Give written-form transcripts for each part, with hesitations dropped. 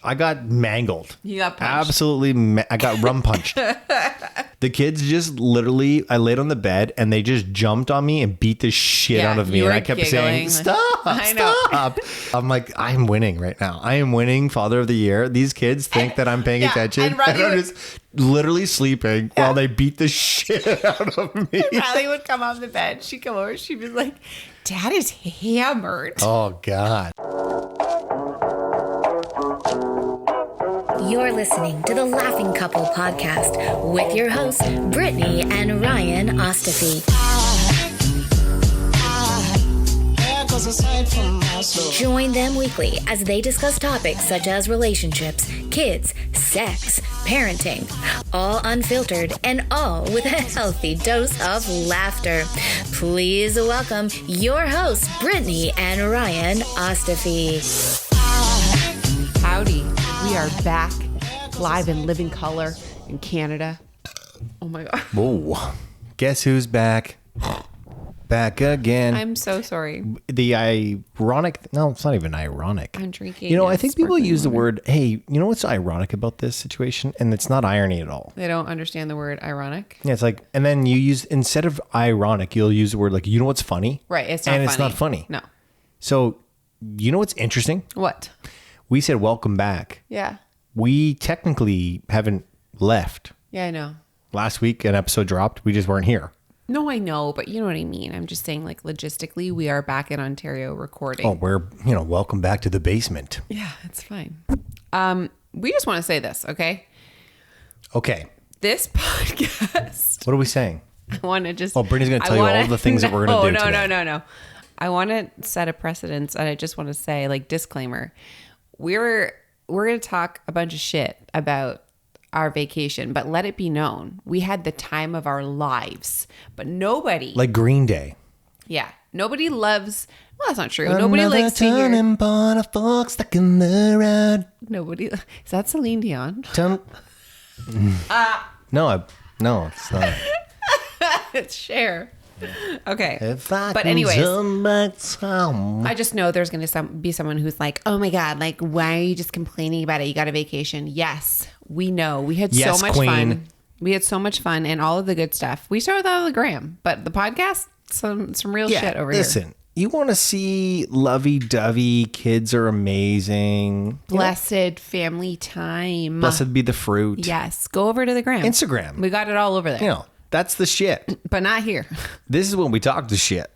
I got mangled. You got punched. Absolutely. I got RumPunch'd. The kids just literally, I laid on the bed and they just jumped on me and beat the shit out of me. And I kept saying, stop. I'm like, I'm winning right now. I am winning Father of the Year. These kids think that I'm paying attention. And I'm just literally sleeping while they beat the shit out of me. Riley would come off the bed. She'd come over. She'd be like, Dad is hammered. Oh, God. You're listening to the Laughing Couple podcast with your hosts, Brittany and Ryan Ostafy. Join them weekly as they discuss topics such as relationships, kids, sex, parenting, all unfiltered and all with a healthy dose of laughter. Please welcome your hosts, Brittany and Ryan Ostafy. Howdy. We are back live in living color in Canada. Oh my God. Whoa. Guess who's back? Back again. I'm so sorry. The ironic, no, it's not even ironic. I'm drinking. You know, I think people use the word, hey, you know what's ironic about this situation? And it's not irony at all. They don't understand the word ironic. Yeah, it's like, and then you use, instead of ironic, you'll use the word like, you know what's funny? Right. It's not funny. And it's not funny. No. So, you know what's interesting? What? We said welcome back. Yeah. We technically haven't left. Yeah, I know. Last week an episode dropped. We just weren't here. No, I know, but you know what I mean. I'm just saying, like, logistically, we are back in Ontario recording. Oh, we're, welcome back to the basement. Yeah, it's fine. We just want to say this, okay? Okay. This podcast. What are we saying? I want to just. Oh, Brittany's going to tell you all the things that we're going to do today. No. I want to set a precedence, and I just want to say, like, disclaimer. We're going to talk a bunch of shit about our vacation, but let it be known, we had the time of our lives, but nobody. Like Green Day. Yeah. Nobody loves, well, that's not true. Nobody likes to hear. Point, a fork stuck in the road. Nobody, is that Celine Dion? No, it's not. It's Cher. Okay. But anyways, I just know there's going to be someone who's like, oh my God, like, why are you just complaining about it? You got a vacation. Yes, we know. We had so much fun. We had so much fun and all of the good stuff. We started that on the gram, but the podcast, some real shit over here. Listen, you want to see lovey-dovey, kids are amazing. Blessed family time. Blessed be the fruit. Yes. Go over to the gram. Instagram. We got it all over there. That's the shit. But not here. This is when we talk the shit.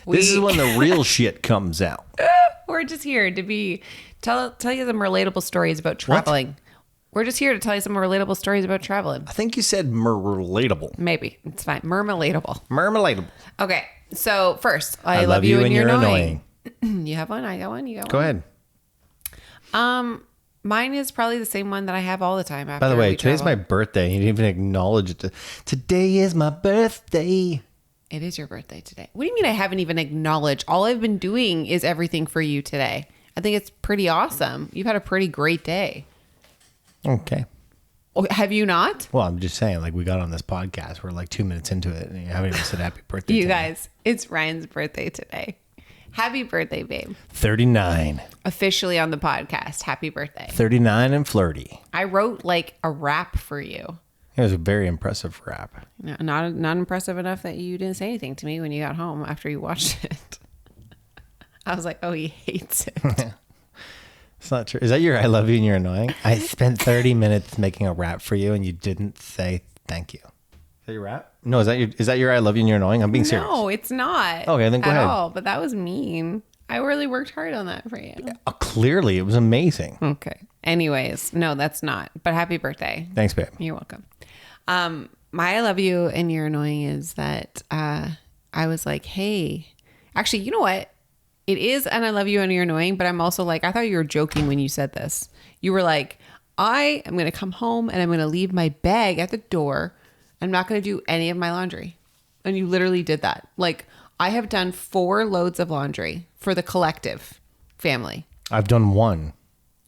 This is when the real shit comes out. We're just here to tell you some relatable stories about traveling. What? We're just here to tell you some relatable stories about traveling. I think you said relatable. Maybe. It's fine. Mermalatable. Okay. So first, I love you and you're annoying. You have one? I got one? You got one? Go ahead. Mine is probably the same one that I have all the time. By the way, today's my birthday. You didn't even acknowledge it. Today is my birthday. It is your birthday today. What do you mean I haven't even acknowledged? All I've been doing is everything for you today. I think it's pretty awesome. You've had a pretty great day. Okay. Oh, have you not? Well, I'm just saying, like, we got on this podcast. We're like 2 minutes into it, and you haven't even said happy birthday. You guys, it's Ryan's birthday today. Happy birthday, babe. 39. Officially on the podcast. Happy birthday. 39 and flirty. I wrote like a rap for you. It was a very impressive rap. Not impressive enough that you didn't say anything to me when you got home after you watched it. I was like, oh, he hates it. It's not true. Is that your I love you and you're annoying? I spent 30 minutes making a rap for you and you didn't say thank you. Is that your rap? No, is that your I love you and you're annoying? I'm being serious. No, it's not. Okay, then go ahead. All, but that was mean. I really worked hard on that for you. Yeah, clearly, it was amazing. Okay. Anyways, no, that's not. But happy birthday. Thanks, babe. You're welcome. My I love you and you're annoying is that I was like, hey, actually, you know what? It is an I love you and you're annoying, but I'm also like, I thought you were joking when you said this. You were like, I am going to come home and I'm going to leave my bag at the door. I'm not going to do any of my laundry. And you literally did that. Like, I have done 4 loads of laundry for the collective family. I've done 1.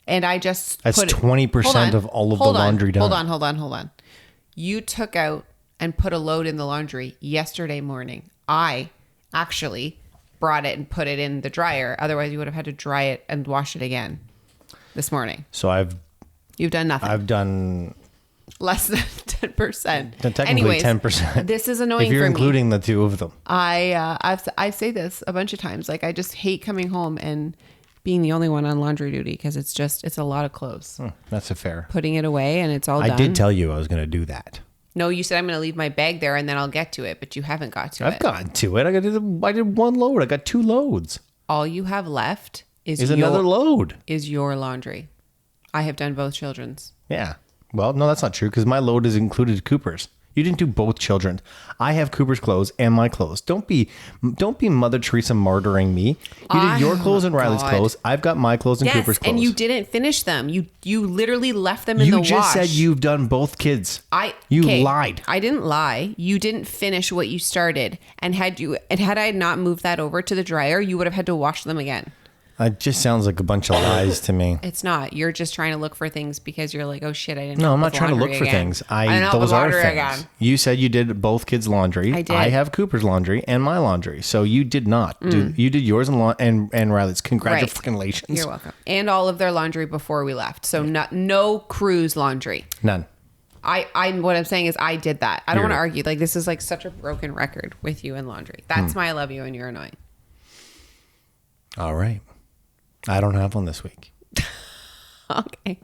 And I just That's 20% of all of the laundry done. Hold on. You took out and put a load in the laundry yesterday morning. I actually brought it and put it in the dryer. Otherwise, you would have had to dry it and wash it again. this morning. So you've done nothing. I've done less than 10%. Technically, anyways, 10%. This is annoying. If you're for including me. the two of them. I say this a bunch of times. Like, I just hate coming home and being the only one on laundry duty because it's a lot of clothes. That's a fair. Putting it away and it's all done. I did tell you I was going to do that. No, you said I'm going to leave my bag there and then I'll get to it, but you haven't got to it. I've gotten to it. I did one load. I got 2 loads. All you have left is another load. Is your laundry. I have done both children's. Yeah. Well, no, that's not true because my load is included Cooper's. You didn't do both children. I have Cooper's clothes and my clothes. Don't be Mother Teresa martyring me. You did your clothes and Riley's clothes. I've got my clothes and Cooper's clothes. And you didn't finish them. You literally left them in the wash. You just said you've done both kids. You lied. I didn't lie. You didn't finish what you started. And had I not moved that over to the dryer, you would have had to wash them again. It just sounds like a bunch of lies to me. It's not. You're just trying to look for things because you're like, oh shit, I didn't. No, I'm not trying to look for things. Those are things. Again. You said you did both kids' laundry. I did. I have Cooper's laundry and my laundry. So you did not. You did yours and Riley's. Congratulations. Right. You're welcome. And all of their laundry before we left. So no crew's laundry. None. What I'm saying is I did that. I don't want to argue. Like, this is like such a broken record with you and laundry. That's my I love you and you're annoying. All right. I don't have one this week. Okay.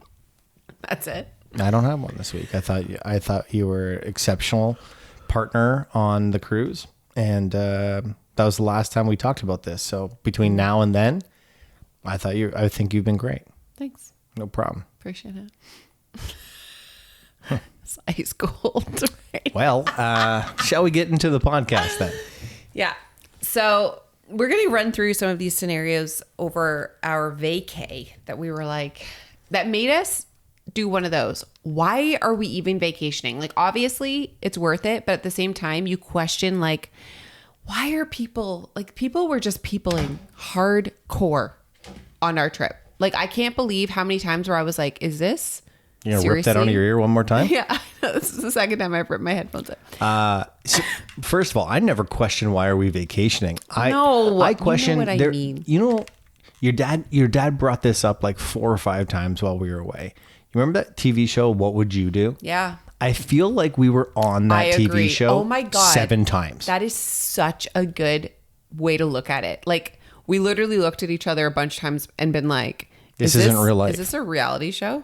That's it. I don't have one this week. I thought you were an exceptional partner on the cruise. And that was the last time we talked about this. So between now and then, I think you've been great. Thanks. No problem. Appreciate it. It's ice cold. Right? Well, shall we get into the podcast then? Yeah. So we're going to run through some of these scenarios over our vacay that we were like, that made us do one of those. Why are we even vacationing? Like, obviously it's worth it, but at the same time you question, like, why are people were just peopling hardcore on our trip. Like, I can't believe how many times where I was like, is this you know, rip that onto your ear one more time? Yeah. This is the second time I've ripped my headphones in. So first of all, I never question why are we vacationing. I question. You know what I mean. You know, your dad brought this up like 4 or 5 times while we were away. You remember that TV show, What Would You Do? Yeah. I feel like we were on that TV show oh my God. 7 times. That is such a good way to look at it. Like, we literally looked at each other a bunch of times and been like, this isn't real life. Is this a reality show?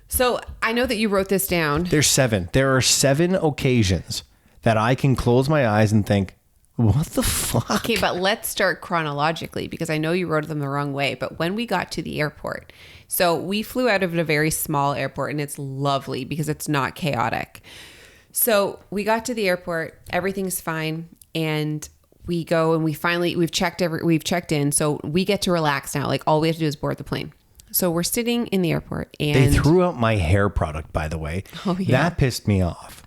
So I know that you wrote this down. There's 7. There are 7 occasions that I can close my eyes and think, what the fuck? Okay, but let's start chronologically because I know you wrote them the wrong way. But when we got to the airport, so we flew out of a very small airport and it's lovely because it's not chaotic. So we got to the airport, everything's fine. And we go and we've checked in. So we get to relax now. Like, all we have to do is board the plane. So we're sitting in the airport and they threw out my hair product, by the way. Oh, yeah. That pissed me off.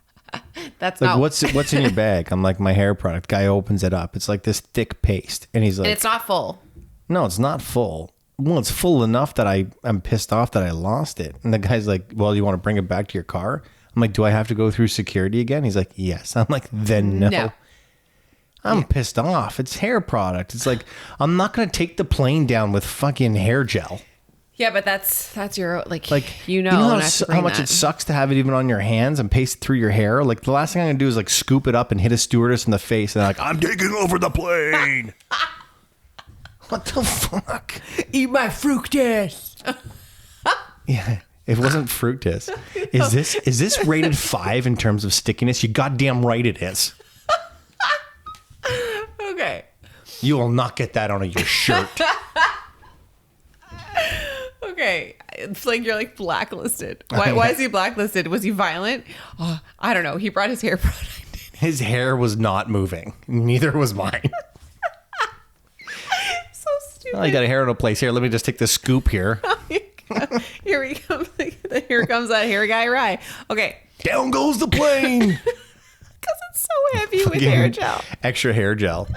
That's like, not what's in your bag? I'm like, my hair product. Guy opens it up. It's like this thick paste. And he's like, and it's not full. No, it's not full. Well, it's full enough that I'm pissed off that I lost it. And the guy's like, well, you want to bring it back to your car? I'm like, do I have to go through security again? He's like, yes. I'm like, then no. I'm pissed off. It's hair product. It's like, I'm not going to take the plane down with fucking hair gel. Yeah, but that's your, like you know how much it sucks to have it even on your hands and paste through your hair. Like, the last thing I'm gonna do is like scoop it up and hit a stewardess in the face and they're like, I'm taking over the plane. What the fuck? Eat my fructus. Yeah, it wasn't fructus. Is this rated 5 in terms of stickiness? You goddamn right it is. Okay. You will not get that on your shirt. Okay, it's like you're like blacklisted. Why is he blacklisted? Was he violent? Oh, I don't know. He brought his hair product. His hair was not moving. Neither was mine. So stupid. Oh, you got a hair in a place here. Let me just take this scoop here. Here we come. Here comes that hair guy, Rye. Okay. Down goes the plane. Because it's so heavy with hair gel. Extra hair gel.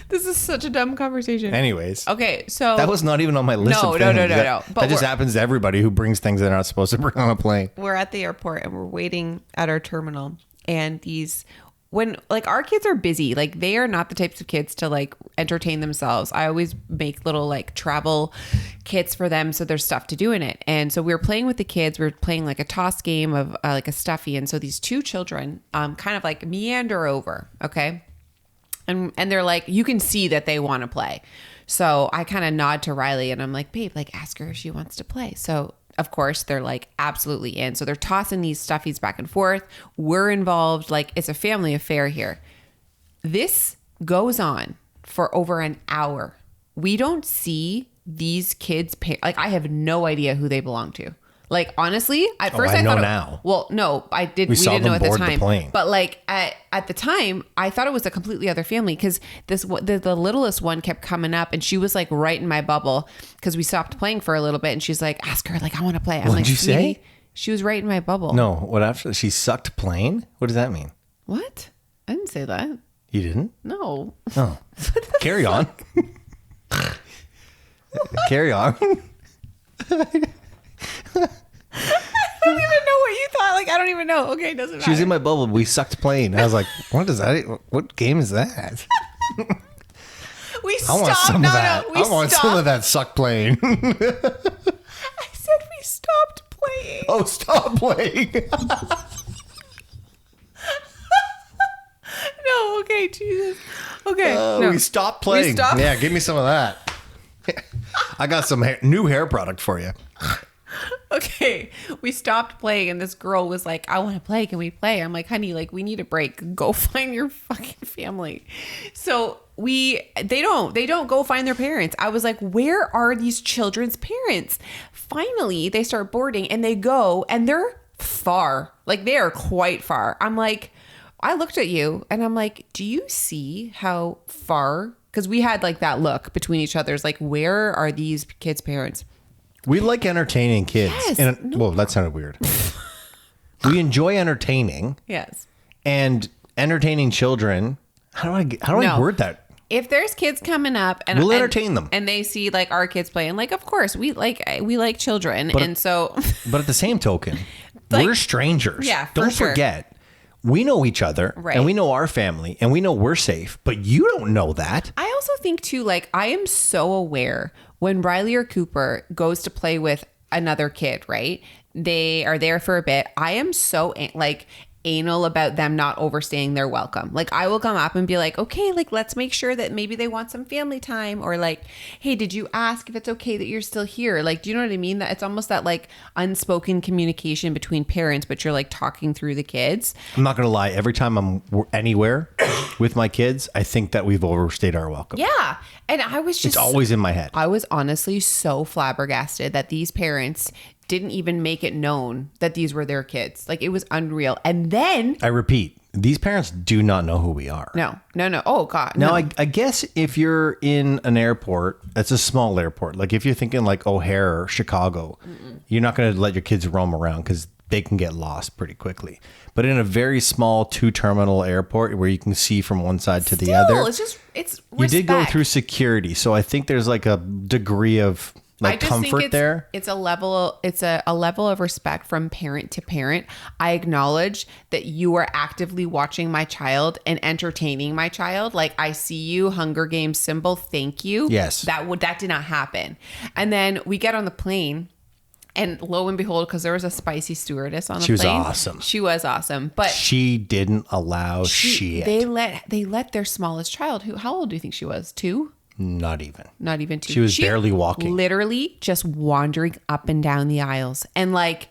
This is such a dumb conversation. Anyways. Okay, so... That was not even on my list of things. No. But that just happens to everybody who brings things they're not supposed to bring on a plane. We're at the airport and we're waiting at our terminal. And these when like our kids are busy, like they are not the types of kids to like entertain themselves. I always make little like travel kits for them, so there's stuff to do in it. And so we were playing with the kids. We were playing like a toss game of like a stuffy, and so these two children kind of like meander over, okay, and they're like, you can see that they want to play. So I kind of nod to Riley and I'm like, babe, like ask her if she wants to play. So of course, they're like absolutely in. So they're tossing these stuffies back and forth. We're involved. Like it's a family affair here. This goes on for over an hour. We don't see these kids. Like I have no idea who they belong to. Like honestly, at first I thought now. Well, no, I did. We didn't know at the time. But like at the time, I thought it was a completely other family because the littlest one kept coming up and she was like right in my bubble because we stopped playing for a little bit and she's like, ask her, like I want to play. I'm What'd like, you say? She was right in my bubble. No, what after she sucked plain? What does that mean? What? I didn't say that. You didn't? No. Oh, carry on. Carry on. I don't even know what you thought. Like, I don't even know. Okay, it doesn't matter. She was in my bubble. We sucked plain. I was like, what is that? What game is that? We stopped. I want some of that. No, I want some of that suck plain. I said we stopped playing. Oh, stop playing. No, okay, Jesus. Okay. No. We stopped playing. We stopped? Yeah, give me some of that. I got some new hair product for you. Okay, we stopped playing and this girl was like, I want to play. Can we play? I'm like, honey, like we need a break. Go find your fucking family. So they don't go find their parents. I was like, where are these children's parents? Finally, they start boarding and they go and they're far. Like they are quite far. I'm like, I looked at you and I'm like, do you see how far? Because we had like that look between each other's like, where are these kids' parents? We like entertaining kids. Yes. Well, that sounded weird. We enjoy entertaining. Yes. And entertaining children. How do I word that? If there's kids coming up and we'll entertain them and they see like our kids playing, like of course we like children, but, and so but at the same token, like, we're strangers. Yeah, don't forget. We know each other, right, and we know our family and we know we're safe, but you don't know that. I also think too, like I am so aware when Riley or Cooper goes to play with another kid, right? They are there for a bit. I am so like anal about them not overstaying their welcome. Like I will come up and be like, okay, like let's make sure that maybe they want some family time, or like, hey, did you ask if it's okay that you're still here? Like, do you know what I mean? That it's almost that like unspoken communication between parents, but you're like talking through the kids. I'm not gonna lie, every time I'm anywhere with my kids, I think that we've overstayed our welcome. Yeah. And I was just, it's always in my head. I was honestly so flabbergasted that these parents didn't even make it known that these were their kids. Like it was unreal. And then I repeat, these parents do not know who we are. No. Oh God. Now, I guess if you're in an airport, it's a small airport. Like if you're thinking like O'Hare or Chicago, you're not going to let your kids roam around because they can get lost pretty quickly. But in a very small 2-terminal airport where you can see from one side to the other, it's respect. You did go through security. So I think there's like a degree of like comfort there. It's a level of respect from parent to parent. I acknowledge that you are actively watching my child and entertaining my child. Like I see you, Hunger Games symbol. Thank you. Yes. That did not happen. And then we get on the plane. And lo and behold, because there was a spicy stewardess on the plane. She was awesome. She was awesome. But she didn't allow shit. They let their smallest child, how old do you think she was? 2? Not even 2. She was barely walking. Literally just wandering up and down the aisles. And like,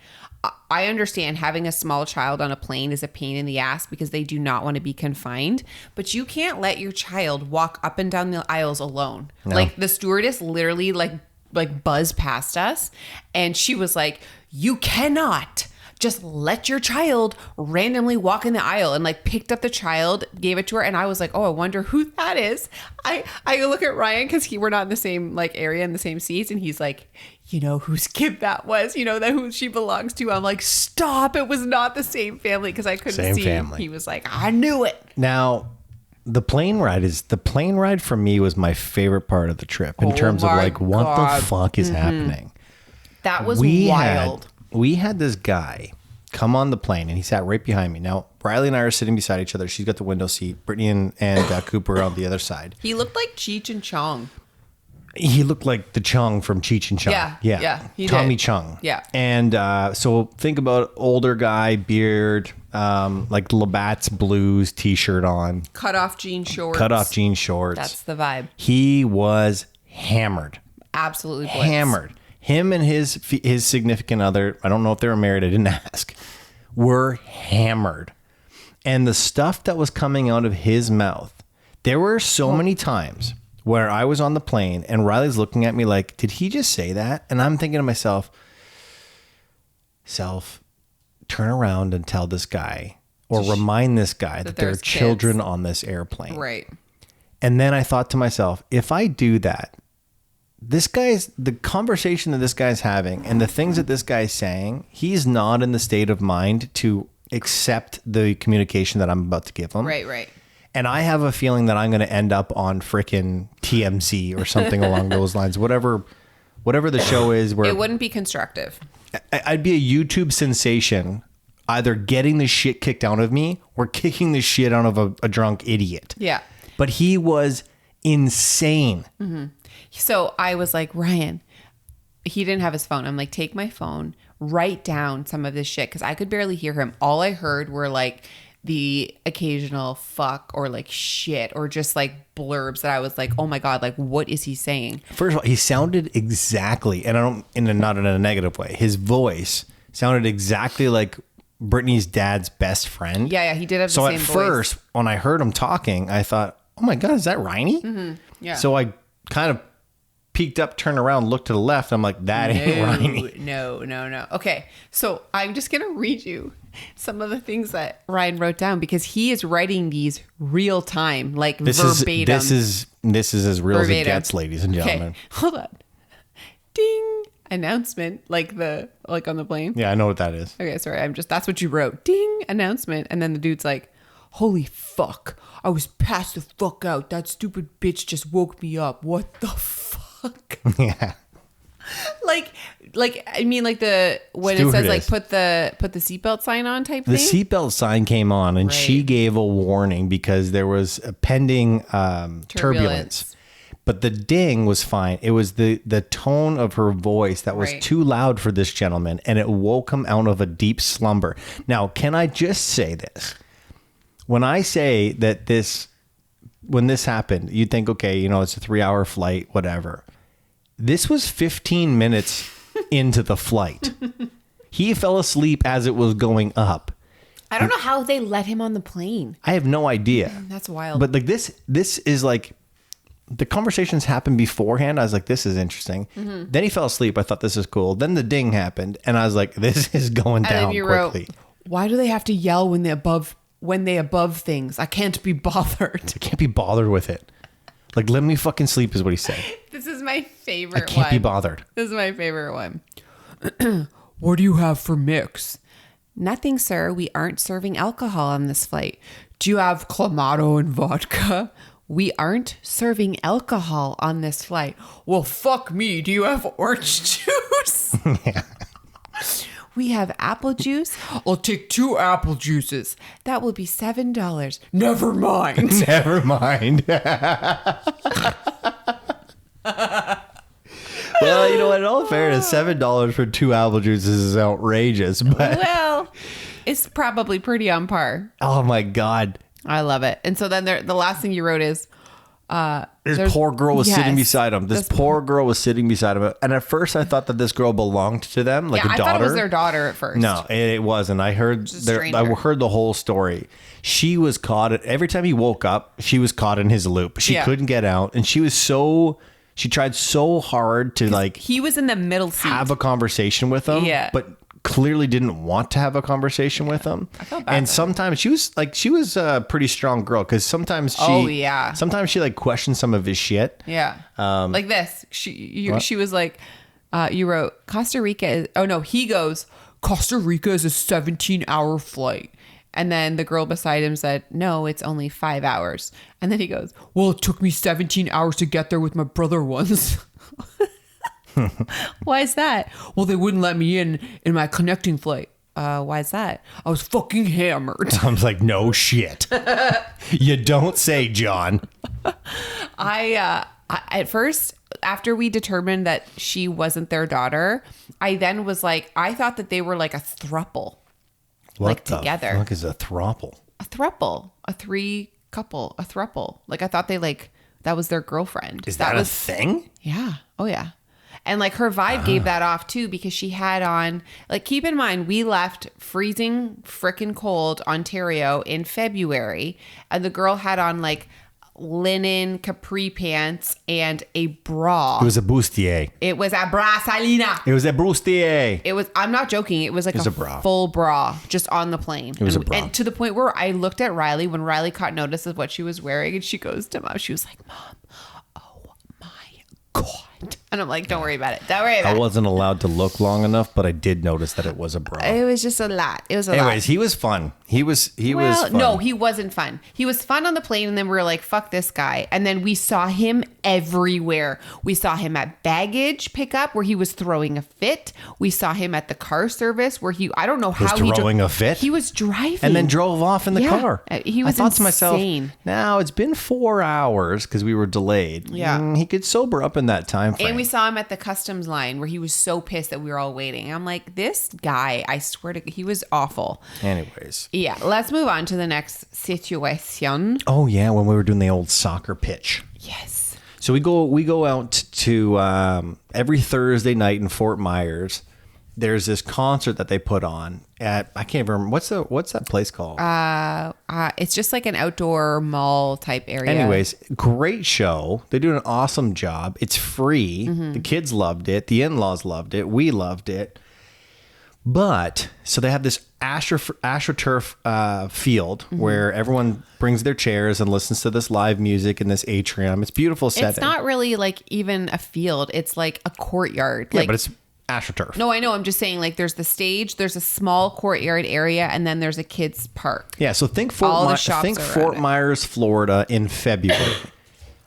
I understand having a small child on a plane is a pain in the ass because they do not want to be confined. But you can't let your child walk up and down the aisles alone. No. Like the stewardess literally like buzzed past us and she was like, you cannot just let your child randomly walk in the aisle, and like picked up the child, gave it to her. And I was like, oh, I wonder who that is. I look at Ryan because we're not in the same like area in the same seats. And he's like, you know whose kid that was, you know, that who she belongs to. I'm like, stop. It was not the same family because I couldn't see. Family. He was like, I knew it. Now, the plane ride for me was my favorite part of the trip in terms of like, what the fuck is happening? That was wild. We had this guy come on the plane. And he sat right behind me. Now, Riley and I are sitting beside each other. She's got the window seat. Brittany and Cooper are on the other side. He looked like Cheech and Chong. He looked like the Chung from Cheech and Chong. Yeah. He Tommy did. Chung. Yeah. And so think about older guy, beard, like Labatt's Blues t-shirt on. Cut off jean shorts. That's the vibe. He was hammered. Absolutely blitz. Hammered. Him and his significant other, I don't know if they were married, I didn't ask, were hammered. And the stuff that was coming out of his mouth, there were so many times where I was on the plane and Riley's looking at me like, did he just say that? And I'm thinking to myself, turn around and tell this guy or remind this guy that there are children on this airplane. Right. And then I thought to myself, if I do that, the conversation that this guy's having and the things that this guy's saying, he's not in the state of mind to accept the communication that I'm about to give him. Right. And I have a feeling that I'm going to end up on frickin' TMZ or something along those lines. Whatever the show is. Where it wouldn't be constructive. I'd be a YouTube sensation, either getting the shit kicked out of me or kicking the shit out of a drunk idiot. Yeah. But he was insane. Mm-hmm. So I was like, Ryan, he didn't have his phone. I'm like, take my phone, write down some of this shit. Because I could barely hear him. All I heard were like the occasional fuck or like shit or just like blurbs that I was like, oh my God, like what is he saying? First of all, he sounded exactly, and not in a negative way, his voice sounded exactly like Brittany's dad's best friend. Yeah, he did have the same voice. So at first, when I heard him talking, I thought, oh my God, is that Riney? Mm-hmm. Yeah. So I kind of peeked up, turned around, looked to the left. I'm like, that ain't Riney. No. Okay, so I'm just going to read you some of the things that Ryan wrote down because he is writing these real time, like verbatim. This is as real as it gets, ladies and gentlemen. Okay, hold on. Ding. Announcement, like on the plane. Yeah, I know what that is. Okay, sorry. that's what you wrote. Ding, announcement. And then the dude's like, holy fuck. I was passed the fuck out. That stupid bitch just woke me up. What the fuck? Yeah. Like I mean, like when it says like put the seatbelt sign on type thing. The seatbelt sign came on, and she gave a warning because there was a pending turbulence. But the ding was fine. It was the tone of her voice that was too loud for this gentleman, and it woke him out of a deep slumber. Now, can I just say this? When I say that when this happened, you'd think, okay, it's a 3-hour flight, whatever. This was 15 minutes into the flight. He fell asleep as it was going up. I don't know how they let him on the plane. I have no idea. That's wild. But like this is like, the conversations happened beforehand. I was like, this is interesting. Mm-hmm. Then he fell asleep. I thought, this is cool. Then the ding happened. And I was like, this is going down quickly. Wrote, why do they have to yell when they above things? I can't be bothered. I can't be bothered with it. Like, let me fucking sleep is what he said. This is my favorite one. I can't be bothered. This is my favorite one. What do you have for mix? Nothing, sir. We aren't serving alcohol on this flight. Do you have Clamato and vodka? We aren't serving alcohol on this flight. Well, fuck me. Do you have orange juice? Yeah. We have apple juice. I'll take 2 apple juices. That will be $7. Never mind. Never mind. Well, you know what? In all fairness, $7 for 2 apple juices is outrageous. But well, it's probably pretty on par. Oh my God. I love it. And so then the last thing you wrote is, this poor girl was sitting beside him. This poor girl was sitting beside him. And at first I thought that this girl belonged to them, like a daughter. I thought it was their daughter at first. No, it wasn't. I heard the whole story. She was caught every time he woke up, she was caught in his loop. She couldn't get out. And she tried so hard to like, he was in the middle seat, have a conversation with him. Yeah. But clearly didn't want to have a conversation with him. I felt bad. And sometimes she was a pretty strong girl because sometimes she like questioned some of his shit. Yeah. Like this. She was like, you wrote Costa Rica. He goes, Costa Rica is a 17-hour flight. And then the girl beside him said, no, it's only 5 hours. And then he goes, well, it took me 17 hours to get there with my brother once. Why is that? Well, they wouldn't let me in my connecting flight. why is that? I was fucking hammered. I was like, no shit. You don't say, John. I at first, after we determined that she wasn't their daughter, I then was like, I thought that they were like a throuple. What like the together. fuck is a throuple? A throuple. A three couple. A throuple. Like I thought they like, that was their girlfriend. Is that a thing? Yeah. Oh yeah. And like her vibe gave that off too, because she had on, like, keep in mind, we left freezing frickin' cold Ontario in February, and the girl had on like linen capri pants and a bra. It was a bustier. It was a brasalina. It was a bustier. It was, I'm not joking. It was like a bra. Full bra just on the plane. It was a bra. And to the point where I looked at Riley when Riley caught notice of what she was wearing, and she goes to Mom. She was like, Mom, oh my God. And I'm like, don't worry about it. Don't worry about it. I wasn't allowed to look long enough, but I did notice that it was a bra. It was just a lot. It was a lot. Anyways, he was fun. He was fun. No, he wasn't fun. He was fun on the plane, and then we were like, fuck this guy. And then we saw him everywhere. We saw him at baggage pickup where he was throwing a fit. We saw him at the car service where I don't know how he throwing a fit. He was driving. And then drove off in the car. He was I thought insane. to myself, now it's been 4 hours because we were delayed. Yeah. He could sober up in that time frame. And we saw him at the customs line where he was so pissed that we were all waiting. I'm like, this guy, I swear to God, he was awful. Anyways. Yeah, let's move on to the next situation. Oh yeah, when we were doing the old soccer pitch. Yes. So we go out to every Thursday night in Fort Myers. There's this concert that they put on at, I can't remember, what's that place called? It's just like an outdoor mall type area. Anyways, great show. They do an awesome job. It's free. Mm-hmm. The kids loved it. The in-laws loved it. We loved it. But so they have this AstroTurf field where everyone brings their chairs and listens to this live music in this atrium. It's beautiful setting. It's not really like even a field. It's like a courtyard. Yeah, like, but it's AstroTurf. No, I know. I'm just saying, like, there's the stage, there's a small courtyard area, and then there's a kids park. Yeah, so think Fort Myers, Florida in February.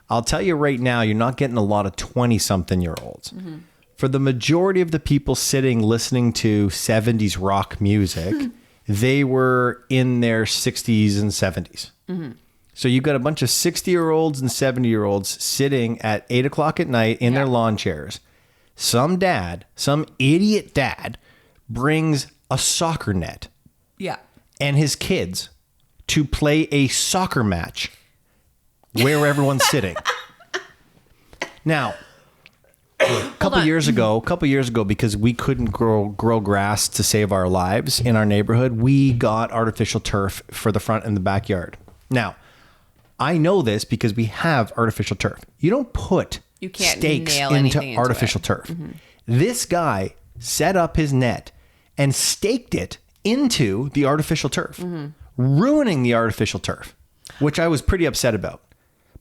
I'll tell you right now, you're not getting a lot of 20-something-year-olds. Mm-hmm. For the majority of the people sitting listening to 70s rock music, they were in their 60s and 70s. Mm-hmm. So you've got a bunch of 60-year-olds and 70-year-olds sitting at 8 o'clock at night in their lawn chairs. Some idiot dad, brings a soccer net. Yeah. And his kids to play a soccer match where everyone's sitting. Now, a couple years ago, because we couldn't grow grass to save our lives in our neighborhood, we got artificial turf for the front and the backyard. Now, I know this because we have artificial turf. You don't put stakes into artificial turf. Mm-hmm. This guy set up his net and staked it into the artificial turf, ruining the artificial turf, which I was pretty upset about.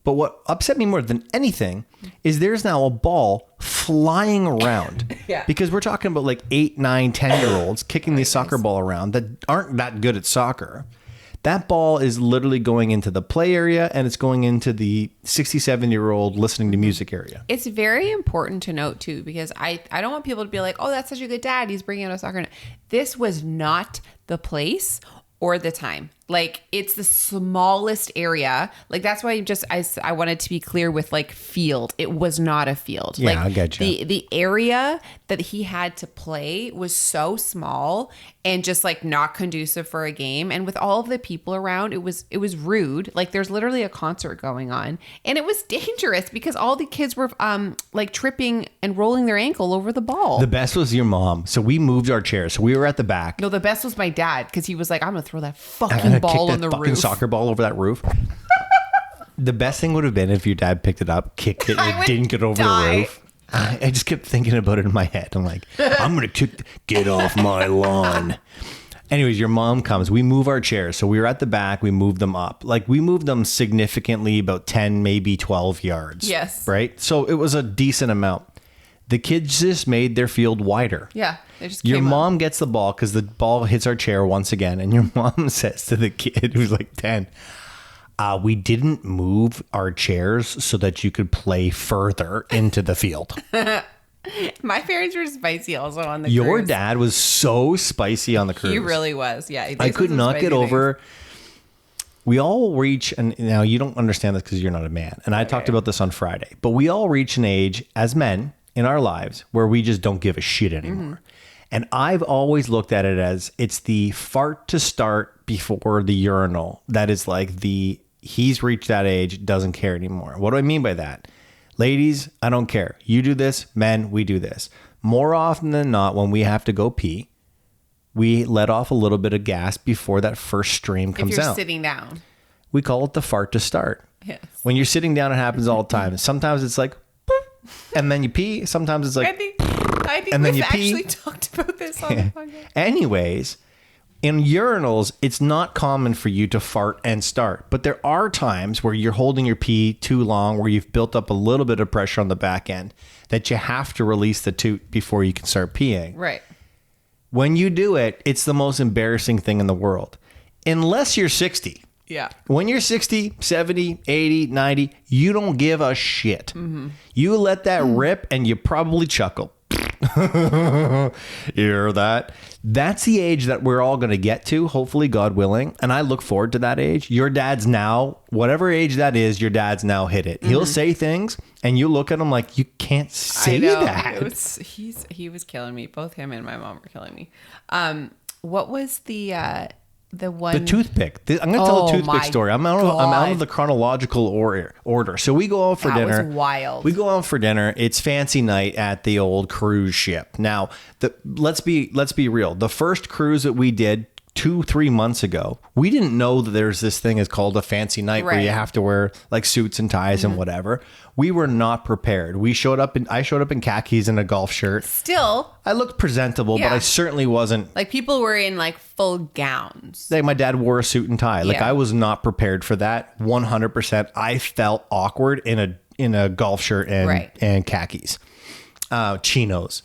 But what upset me more than anything is there's now a ball flying around. Yeah. Because we're talking about like 8, 9, 10-year-olds kicking the soccer ball around that aren't that good at soccer. That ball is literally going into the play area, and it's going into the 67-year-old listening to music area. It's very important to note, too, because I don't want people to be like, oh, that's such a good dad. He's bringing out a soccer net. This was not the place or the time. Like, it's the smallest area. Like, that's why I wanted to be clear with, like, field. It was not a field. Yeah, like, I get you. The area that he had to play was so small and just, like, not conducive for a game. And with all of the people around, it was rude. Like, there's literally a concert going on. And it was dangerous because all the kids were, like, tripping and rolling their ankle over the ball. The best was your mom. So we moved our chairs. So we were at the back. No, the best was my dad because he was like, I'm going to throw that fucking ball on the fucking roof. Soccer ball over that roof. The best thing would have been if your dad picked it up, kicked it, and it didn't get over the roof. I just kept thinking about it in my head. I'm like, I'm going to get off my lawn. Anyways, your mom comes. We move our chairs. So we were at the back. We moved them up. Like, we moved them significantly, about 10, maybe 12 yards. Yes. Right? So it was a decent amount. The kids just made their field wider. Yeah. They just your mom gets the ball because the ball hits our chair once again. And your mom says to the kid who's like 10, we didn't move our chairs so that you could play further into the field. My parents were spicy also on the Your cruise. dad was so spicy on the cruise. He really was. Yeah. I could not get over. We all reach, and now you don't understand this because you're not a man. And I talked about this on Friday, but we all reach an age as men in our lives where we just don't give a shit anymore. And I've always looked at it as it's the fart to start before the urinal. That is like he's reached that age, doesn't care anymore. What do I mean by that? Ladies, I don't care. You do this. Men, we do this. More often than not, when we have to go pee, we let off a little bit of gas before that first stream comes out. If you're sitting down. We call it the fart to start. Yes. When you're sitting down, it happens all the time. Sometimes it's like, boop, and then you pee. Sometimes it's like, I think and then we've you pee. actually talked about this on the podcast. Anyways, in urinals, it's not common for you to fart and start. But there are times where you're holding your pee too long, where you've built up a little bit of pressure on the back end, that you have to release the toot before you can start peeing. Right. When you do it, it's the most embarrassing thing in the world. Unless you're 60. Yeah. When you're 60, 70, 80, 90, you don't give a shit. Mm-hmm. You let that rip and you probably chuckle. Hear that? That's the age that we're all going to get to, hopefully, God willing. And I look forward to that age. Your dad's now, whatever age that is, your dad's now hit it. Mm-hmm. He'll say things and you look at him like, you can't say that. He was killing me. Both him and my mom were killing me. What was the one? The toothpick. I'm going to tell a toothpick story. I'm out of the chronological order. So we go out for dinner. That was wild. We go out for dinner. It's fancy night at the old cruise ship. Now, let's be real. The first cruise that we did 2-3 months ago, we didn't know that there's this thing is called a fancy night where you have to wear like suits and ties and whatever. We were not prepared. I showed up in khakis and a golf shirt. Still, I looked presentable, but I certainly wasn't. Like people were in like full gowns. Like my dad wore a suit and tie. Like I was not prepared for that. 100%. I felt awkward in a golf shirt and khakis, chinos.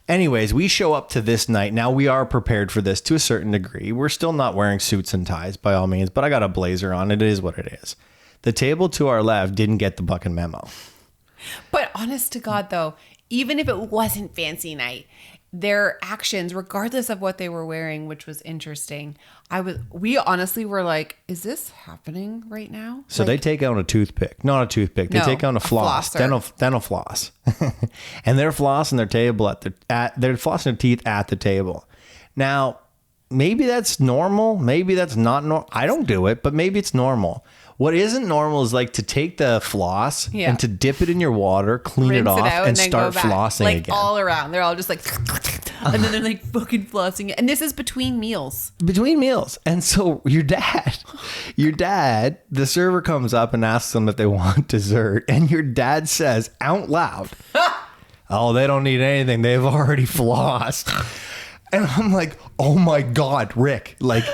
Anyways, we show up to this night. Now we are prepared for this to a certain degree. We're still not wearing suits and ties by all means, but I got a blazer on. It is what it is. The table to our left didn't get the fucking memo. But honest to God, though, even if it wasn't fancy night, their actions, regardless of what they were wearing, which was interesting, we honestly were like, is this happening right now? So they take out a toothpick. Not a toothpick. They take out a floss. Dental floss. And they're flossing their table they're flossing their teeth at the table. Now, maybe that's normal. Maybe that's not normal. I don't do it, but maybe it's normal. What isn't normal is like to take the floss and to dip it in your water, clean it off, and start flossing like again. All around. They're all just like, and then they're like fucking flossing it. And this is between meals. Between meals. And so your dad, the server comes up and asks them if they want dessert. And your dad says out loud, oh, they don't need anything. They've already flossed. And I'm like, oh my God, Rick, like...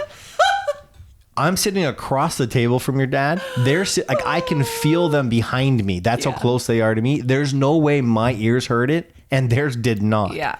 I'm sitting across the table from your dad. Like I can feel them behind me. That's how close they are to me. There's no way my ears heard it and theirs did not. Yeah.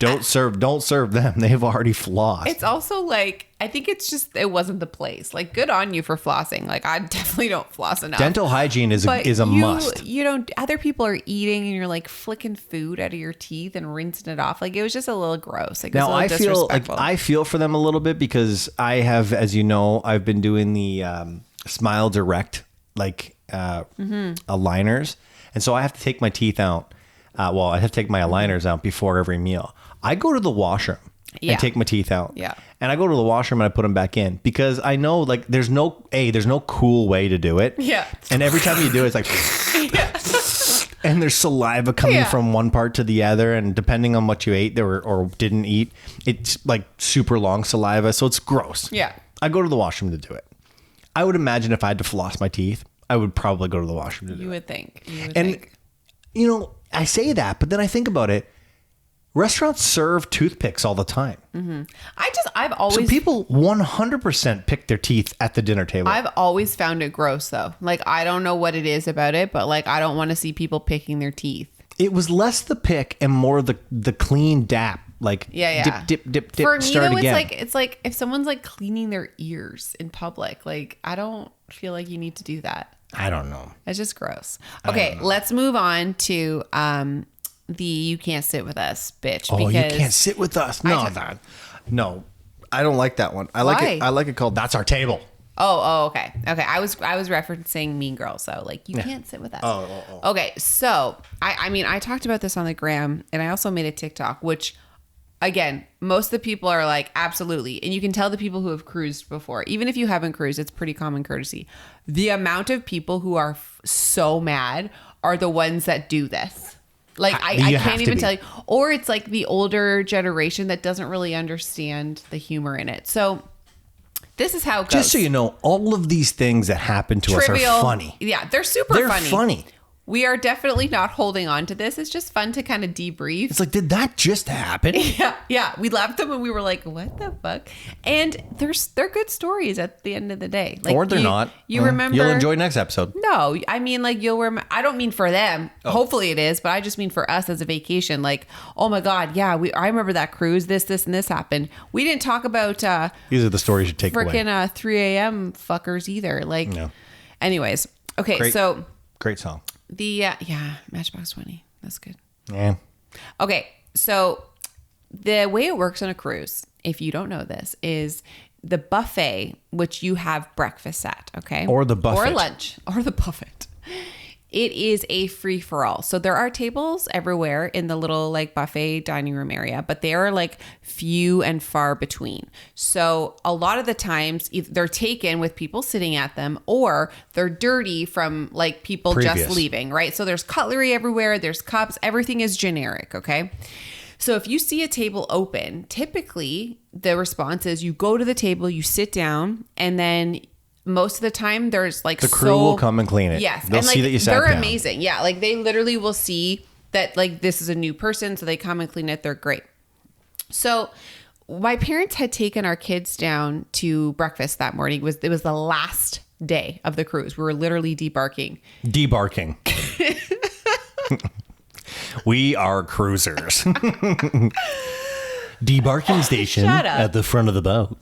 Don't serve them. They've already flossed. It's also like, I think it's just, it wasn't the place. Like, good on you for flossing. Like, I definitely don't floss enough. Dental hygiene is a must. You don't, other people are eating and you're like flicking food out of your teeth and rinsing it off. Like, it was just a little gross. Like, now I feel for them a little bit because I have, as you know, I've been doing the Smile Direct, like aligners. And so I have to take my teeth out. I have to take my aligners out before every meal. I go to the washroom and take my teeth out. Yeah. And I go to the washroom and I put them back in because I know like there's no cool way to do it. Yeah. And every time you do it, it's like, and there's saliva coming from one part to the other. And depending on what you ate or didn't eat, it's like super long saliva. So it's gross. Yeah. I go to the washroom to do it. I would imagine if I had to floss my teeth, I would probably go to the washroom to do it. You would think. You know, I say that, but then I think about it. Restaurants serve toothpicks all the time. Mm-hmm. I've always... So people 100% pick their teeth at the dinner table. I've always found it gross though. Like, I don't know what it is about it, but like, I don't want to see people picking their teeth. It was less the pick and more the clean dap. Like, dip, For me start though, again. it's like if someone's like cleaning their ears in public, like, I don't feel like you need to do that. I don't know. It's just gross. Okay, let's move on to you can't sit with us, bitch. Oh, you can't sit with us. No, I don't like that one. I like it called That's Our Table. Oh, okay. I was referencing Mean Girls, so like you can't sit with us. Oh. Okay, so I talked about this on the gram, and I also made a TikTok, which again, most of the people are like, absolutely. And you can tell the people who have cruised before, even if you haven't cruised, it's pretty common courtesy. The amount of people who are so mad are the ones that do this. Like, I can't even tell you. Or it's like the older generation that doesn't really understand the humor in it. So this is how it goes. Just so you know, all of these things that happen to us are funny. Yeah, they're funny. We are definitely not holding on to this. It's just fun to kind of debrief. It's like, did that just happen? Yeah. We laughed them and we were like, what the fuck? And they're good stories at the end of the day. Like, or they're not. You remember. You'll enjoy next episode. No, I mean, like, you'll remember. I don't mean for them. Oh. Hopefully it is, but I just mean for us as a vacation. Like, oh my God, yeah, I remember that cruise. This, and this happened. We didn't talk about these are the stories you take away. Freaking 3 a.m. fuckers either. Like, no. Anyways, okay, so great song. The Matchbox 20. That's good. Yeah. Okay, so the way it works on a cruise, if you don't know this, is the buffet, which you have breakfast at, okay? Or the buffet. Or lunch. Or the buffet. It is a free-for-all. So there are tables everywhere in the little like buffet dining room area, but they are like few and far between. So a lot of the times they're taken with people sitting at them, or they're dirty from like people just leaving, right? So there's cutlery everywhere, there's cups, everything is generic, okay? So if you see a table open, typically the response is you go to the table, you sit down, and then most of the time there's like the crew will come and clean it. Yes. They'll see that you sat down. They're amazing. Yeah. Like they literally will see that like this is a new person. So they come and clean it. They're great. So my parents had taken our kids down to breakfast that morning. It was the last day of the cruise. We were literally debarking. We are cruisers. Debarking station at the front of the boat.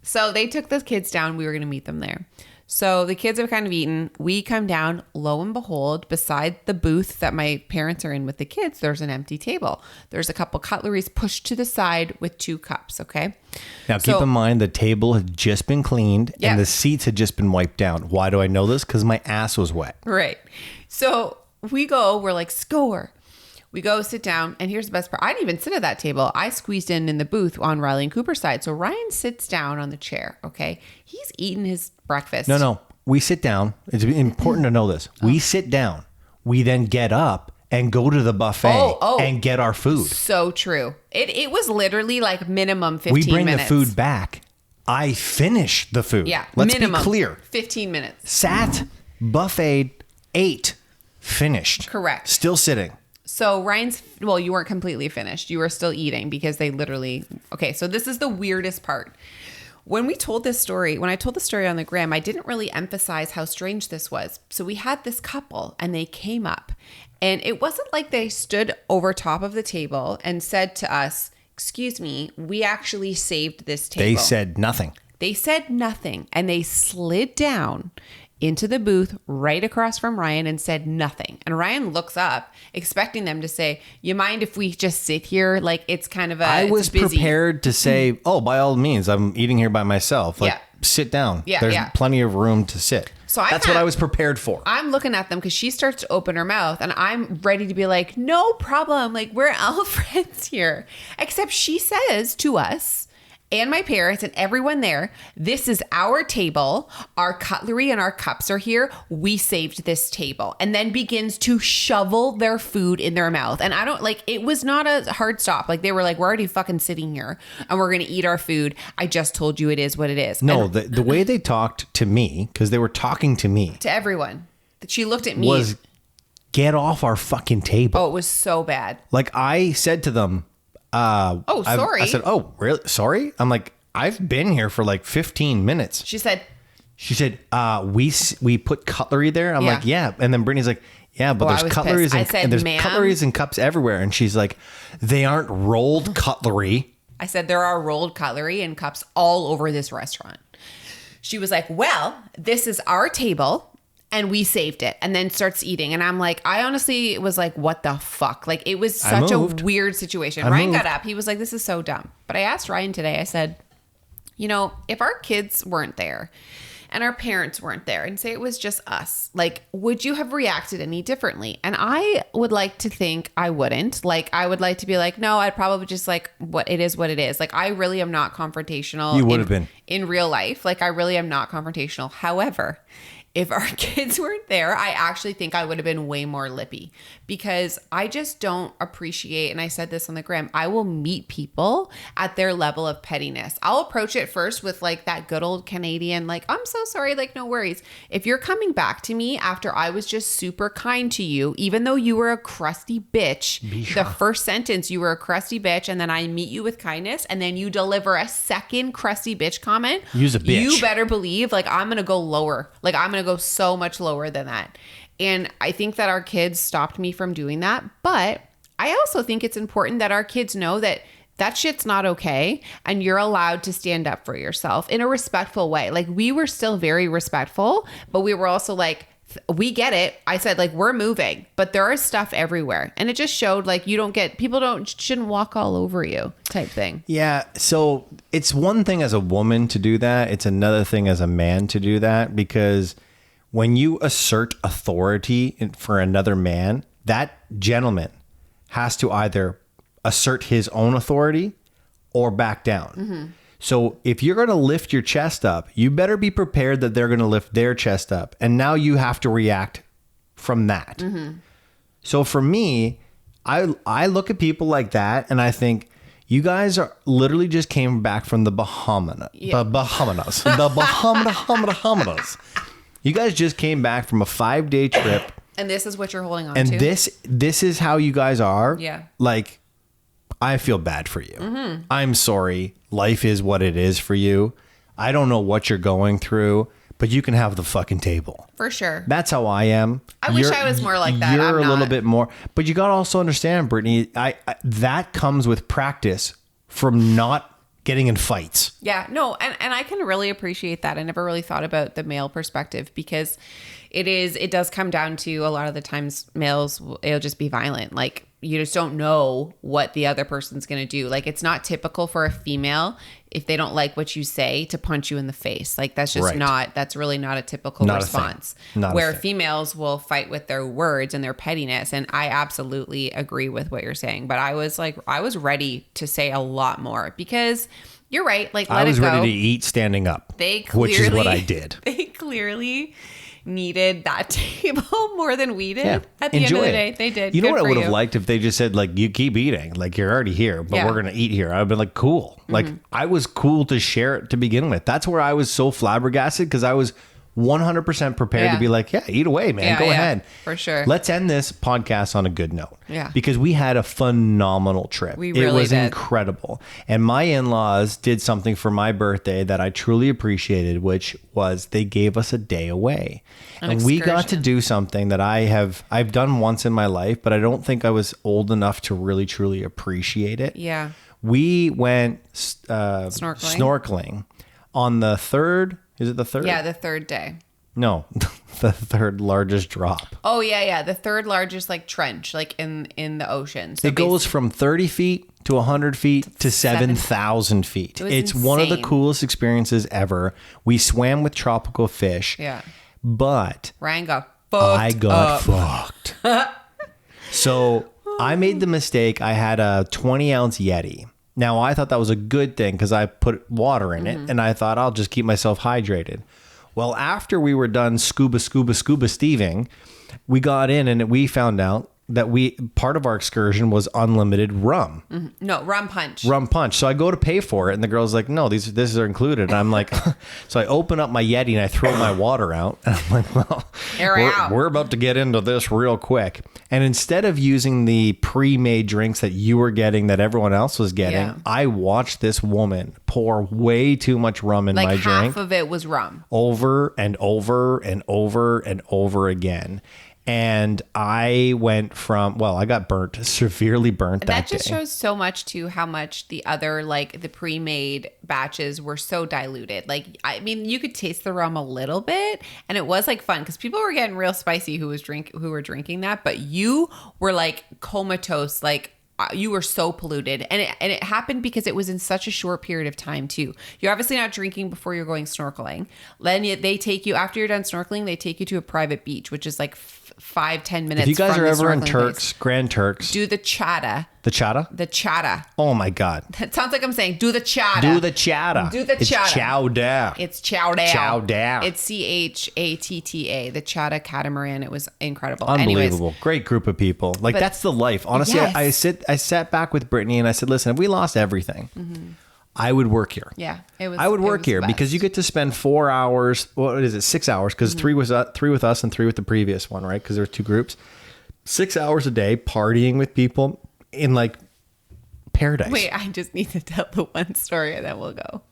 So they took the kids down. We were going to meet them there. So the kids have kind of eaten. We come down. Lo and behold, beside the booth that my parents are in with the kids, there's an empty table. There's a couple cutleries pushed to the side with 2 cups. Okay. Now keep in mind the table had just been cleaned and the seats had just been wiped down. Why do I know this? Because my ass was wet. Right. So we're like, score. We go sit down, and here's the best part. I didn't even sit at that table. I squeezed in the booth on Riley and Cooper's side. So Ryan sits down on the chair, okay? He's eating his breakfast. No. We sit down. It's important to know this. We sit down. We then get up and go to the buffet and get our food. So true. It was literally like minimum 15 minutes. We bring the food back. I finish the food. Yeah, Let's minimum be clear. 15 minutes. Sat, buffet, ate, finished. Correct. Still sitting. So you weren't completely finished. You were still eating because they literally, okay, so this is the weirdest part. When I told the story on the gram, I didn't really emphasize how strange this was. So we had this couple and they came up, and it wasn't like they stood over top of the table and said to us, excuse me, we actually saved this table. They said nothing. And they slid down into the booth right across from Ryan and said nothing. And Ryan looks up expecting them to say, you mind if we just sit here? Like it's kind of I was prepared to say, oh, by all means, I'm eating here by myself. Like sit down. There's plenty of room to sit. So that's what I was prepared for. I'm looking at them because she starts to open her mouth and I'm ready to be like, no problem. Like we're all friends here. Except she says to us, and my parents and everyone there, this is our table. Our cutlery and our cups are here. We saved this table. And then begins to shovel their food in their mouth. And it was not a hard stop. Like they were like, we're already fucking sitting here and we're going to eat our food. I just told you it is what it is. No, the way they talked to me, because they were talking to me. To everyone. That she looked at me. Was get off our fucking table. Oh, it was so bad. Like I said to them, sorry. I said, oh, really? Sorry? I'm like, I've been here for like 15 minutes. She said, we put cutlery there. I'm like, yeah. And then Brittany's like, yeah, but there's cutleries cutleries and cups everywhere. And she's like, they aren't rolled cutlery. I said, there are rolled cutlery and cups all over this restaurant. She was like, well, this is our table. And we saved it and then starts eating. And I'm like, I honestly was like, what the fuck? Like, it was such a weird situation. Ryan got up. He was like, this is so dumb. But I asked Ryan today, I said, you know, if our kids weren't there and our parents weren't there and say it was just us, like, would you have reacted any differently? And I would like to think I wouldn't. Like, I would like to be like, no, I'd probably just like, what it is. Like, I really am not confrontational. You would have been. In real life. Like, I really am not confrontational. However, if our kids weren't there, I actually think I would have been way more lippy because I just don't appreciate, and I said this on the gram, I will meet people at their level of pettiness. I'll approach it first with like that good old Canadian, like, I'm so sorry, like, no worries. If you're coming back to me after I was just super kind to you, even though you were a crusty bitch, the first sentence, you were a crusty bitch, and then I meet you with kindness, and then you deliver a second crusty bitch comment, use a bitch. You better believe, like, I'm going to go lower. Like, I'm going to go so much lower than that. And I think that our kids stopped me from doing that. But I also think it's important that our kids know that that shit's not okay. And you're allowed to stand up for yourself in a respectful way. Like, we were still very respectful, but we were also like, we get it. I said, like, we're moving, but there is stuff everywhere. And it just showed, like, shouldn't walk all over you type thing. Yeah. So it's one thing as a woman to do that. It's another thing as a man to do that, because when you assert authority for another man, that gentleman has to either assert his own authority or back down. Mm-hmm. So if you're going to lift your chest up, you better be prepared that they're going to lift their chest up. And now you have to react from that. Mm-hmm. So for me, I look at people like that and I think, you guys are literally just came back from the Bahamas. The Bahamas. You guys just came back from a 5-day trip. And this is what you're holding on to. And this is how you guys are. Yeah. Like, I feel bad for you. Mm-hmm. I'm sorry. Life is what it is for you. I don't know what you're going through, but you can have the fucking table. For sure. That's how I am. I wish I was more like that. You're a little bit more. But you got to also understand, Brittany, I that comes with practice from not getting in fights. Yeah, no, and I can really appreciate that. I never really thought about the male perspective because it does come down to a lot of the times males, it'll just be violent. Like, you just don't know what the other person's going to do. Like, it's not typical for a female, if they don't like what you say, to punch you in the face. Like, that's just that's really not a typical response. Where females will fight with their words and their pettiness. And I absolutely agree with what you're saying. But I was ready to say a lot more because you're right. Like, I was ready to eat standing up, which is what I did. They clearly needed that table more than we did. Yeah. At the end of the day, they did. You know what I would have liked if they just said, like, you keep eating, like, you're already here, but we're gonna eat here. I'd been like, cool. Mm-hmm. Like, I was cool to share it to begin with. That's where I was so flabbergasted, because I was 100% prepared to be like, yeah, eat away, man. Go ahead. For sure. Let's end this podcast on a good note. Yeah. Because we had a phenomenal trip. It was incredible. And my in-laws did something for my birthday that I truly appreciated, which was they gave us a day away. And we got to do something that I've done once in my life, but I don't think I was old enough to really, truly appreciate it. Yeah. We went snorkeling on the third. Is it the third? Yeah, the third day. No, the third largest drop. Oh, yeah. The third largest, like, trench, like, in the ocean. So it goes from 30 feet to 100 feet to 7,000 feet. It's insane. One of the coolest experiences ever. We swam with tropical fish. Yeah. But Ryan got fucked. I got fucked. So I made the mistake. I had a 20-ounce Yeti. Now, I thought that was a good thing because I put water in it, and I thought I'll just keep myself hydrated. Well, after we were done scuba Steving, we got in and we found out that part of our excursion was unlimited rum. Mm-hmm. No, RumPunch'd. RumPunch'd. So I go to pay for it, and the girl's like, no, this are included. And I'm like, so I open up my Yeti and I throw my water out. And I'm like, well, we're about to get into this real quick. And instead of using the pre-made drinks that you were getting, that everyone else was getting, I watched this woman pour way too much rum in my drink. Like half of it was rum. Over and over and over and over again. And I went I got severely burnt that just day. shows so much to how much the other, like the pre-made batches were so diluted. Like, I mean, you could taste the rum a little bit and it was like fun because people were getting real spicy who were drinking that, but you were like comatose, like you were so polluted. And it happened because it was in such a short period of time too. You're obviously not drinking before you're going snorkeling. Then they take you, after you're done snorkeling, they take you to a private beach, which is like 5-10 minutes. If you guys from are the ever in snorkeling Grand Turks, do the chata. The chata? The chata. Oh my God. That sounds like I'm saying do the chata. Do the chata. Do the chata. It's chow da. It's chow da. Chow da. It's CHATTA. The chata catamaran. It was incredible. Unbelievable. Anyways, great group of people. Like, that's the life. Honestly, yes. I sat back with Brittany and I said, listen, if we lost everything, I would work here. Yeah. I would work here because you get to spend 4 hours. What is it? 6 hours. Because 3 with us and 3 with the previous one, right? Because there were 2 groups. 6 hours a day partying with people in like paradise. Wait, I just need to tell the one story and then we'll go.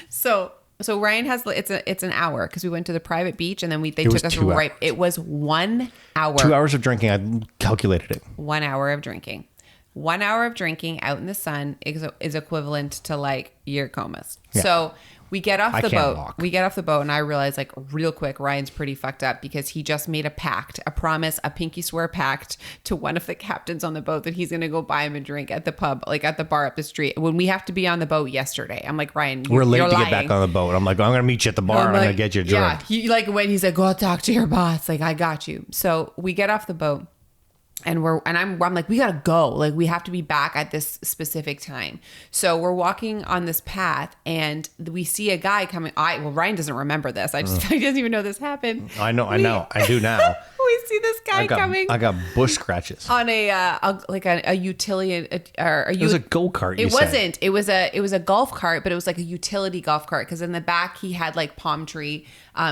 So Ryan has, it's an hour because we went to the private beach and then they took us right. Hours. It was 1 hour. 2 hours of drinking. I calculated it. 1 hour of drinking. 1 hour of drinking out in the sun is equivalent to like year comas. Yeah. So we get off the boat. Walk. We get off the boat and I realize like real quick, Ryan's pretty fucked up because he just made a promise, a pinky swear pact to one of the captains on the boat that he's going to go buy him a drink at the pub, like at the bar up the street when we have to be on the boat yesterday. I'm like, Ryan, we're late to get back on the boat. I'm like, I'm going to meet you at the bar and I'm going to get you a drink. Yeah. When he's like, go talk to your boss. Like, I got you. So we get off the boat. And I'm like, we gotta go. Like, we have to be back at this specific time. So we're walking on this path, and we see a guy coming. Ryan doesn't remember this. He doesn't even know this happened. I know. I do now. We see this guy coming. I got bush scratches on a utility. It was a go-kart. It wasn't. It was a golf cart, but it was like a utility golf cart because in the back he had like palm tree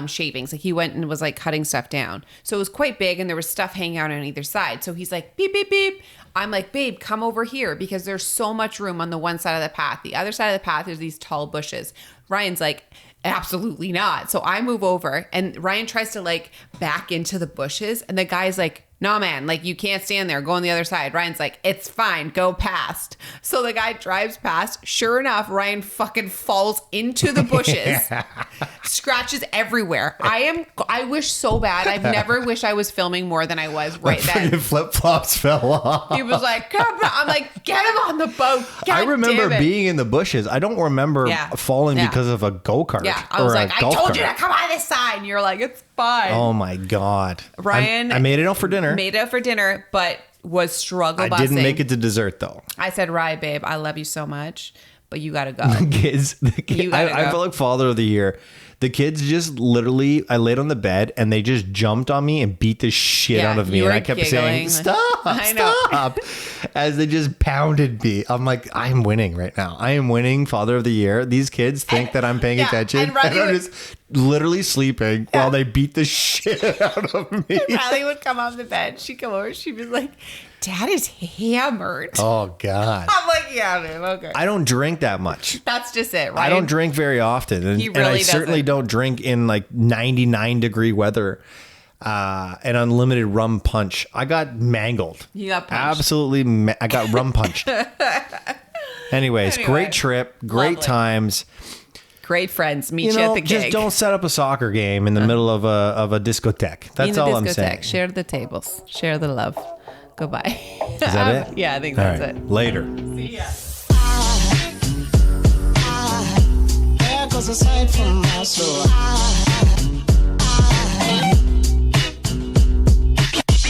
shavings. Like he went and was like cutting stuff down. So it was quite big, and there was stuff hanging out on either side. So he's like, beep, beep, beep. I'm like, babe, come over here because there's so much room on the one side of the path. The other side of the path is these tall bushes. Ryan's like, absolutely not. So I move over and Ryan tries to like back into the bushes and the guy's like, no, man, like you can't stand there. Go on the other side. Ryan's like, it's fine. Go past. So the guy drives past. Sure enough, Ryan fucking falls into the bushes. Scratches everywhere. I wish so bad. I've never wished I was filming more than I was right then. Flip-flops fell off. He was like, come on. I'm like, get him on the boat. God I remember being in the bushes. I don't remember falling because of a go-kart. Yeah. I was like, I told you to come on this side. And you're like, it's fine. Oh my God. Ryan. I made it out for dinner. But was struggle busing. I didn't make it to dessert though. I said, Ryan, babe, I love you so much, but you gotta go. The kids I felt like father of the year. The kids just literally, I laid on the bed and they just jumped on me and beat the shit out of me. And I kept saying, stop, as they just pounded me. I'm like, I'm winning right now. I am winning father of the year. These kids think that I'm paying attention. And I'm just literally sleeping while they beat the shit out of me. Riley would come off the bed. She'd come over. She'd be like, Dad is hammered. Oh, God. I'm like, yeah, man, okay. I don't drink that much. That's just it, right? I don't drink very often. And I certainly don't drink in like 99-degree weather and unlimited rum punch. I got mangled. You got punched. Absolutely. I got rum punched. Anyways, great trip. Great times. Great friends. Meet you at the gig. Just don't set up a soccer game in the middle of a discotheque. That's all I'm saying. Share the tables. Share the love. Goodbye. Is that it? Yeah, I think that's it. Later. See ya. There goes a sight from my soul.